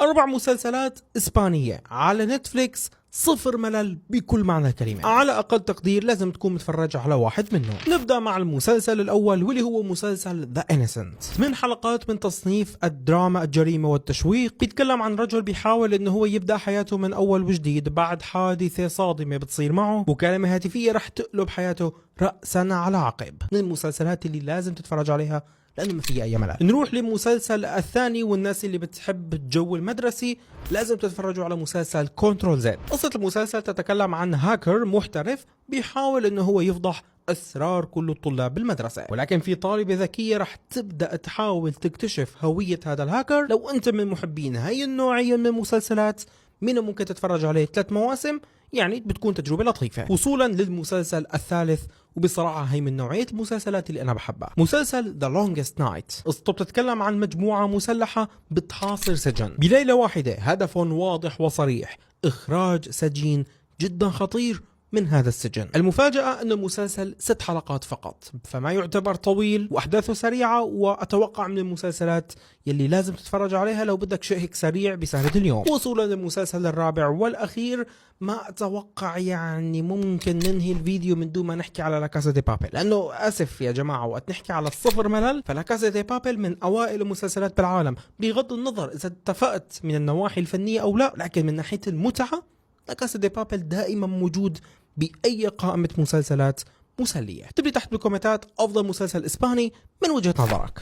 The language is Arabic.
4 مسلسلات إسبانية على نتفليكس، صفر ملل بكل معنى الكلمة. على أقل تقدير لازم تكون متفرج على واحد منهم. نبدأ مع المسلسل الأول واللي هو مسلسل The Innocent. 8 حلقات من تصنيف الدراما، الجريمة والتشويق. بيتكلم عن رجل بيحاول إنه هو يبدأ حياته من أول وجديد بعد حادثة صادمة بتصير معه، مكالمة هاتفية رح تقلب حياته رأسا على عقب. من المسلسلات اللي لازم تتفرج عليها لأنه ما فيها أي ملل. نروح للمسلسل الثاني، والناس اللي بتحب الجو المدرسي لازم تتفرجوا على مسلسل كنترول زد. قصة المسلسل تتكلم عن هاكر محترف بيحاول إنه هو يفضح أسرار كل الطلاب بالمدرسة، ولكن في طالبة ذكية رح تبدأ تحاول تكتشف هوية هذا الهاكر. لو أنت من محبين هاي النوعية من المسلسلات منه ممكن تتفرج عليه 3 مواسم، يعني بتكون تجربة لطيفة. وصولا للمسلسل الثالث، وبصراحة هي من نوعية المسلسلات اللي أنا بحبها، مسلسل The Longest Night. قصته بتتكلم عن مجموعة مسلحة بتحاصر سجن بليلة واحدة، هدف واضح وصريح: إخراج سجين جدا خطير من هذا السجن. المفاجأة أن المسلسل 6 حلقات فقط، فما يعتبر طويل وأحداثه سريعة، وأتوقع من المسلسلات يلي لازم تتفرج عليها لو بدك شيء هيك سريع بسهرة اليوم. وصولا للمسلسل الرابع والأخير، ما أتوقع يعني ممكن ننهي الفيديو من دون ما نحكي على لا كاسا دي بابل، لأنه آسف يا جماعة وقت نحكي على الصفر ملل، فلا كاسا دي بابل من أوائل المسلسلات بالعالم، بغض النظر إذا اتفقت من النواحي الفنية أو لا، لكن من ناحية المتعة لا كاسا دي بابل دائما موجود بأي قائمة مسلسلات مسلية. اكتب لي تحت بالكومنتات أفضل مسلسل إسباني من وجهة نظرك.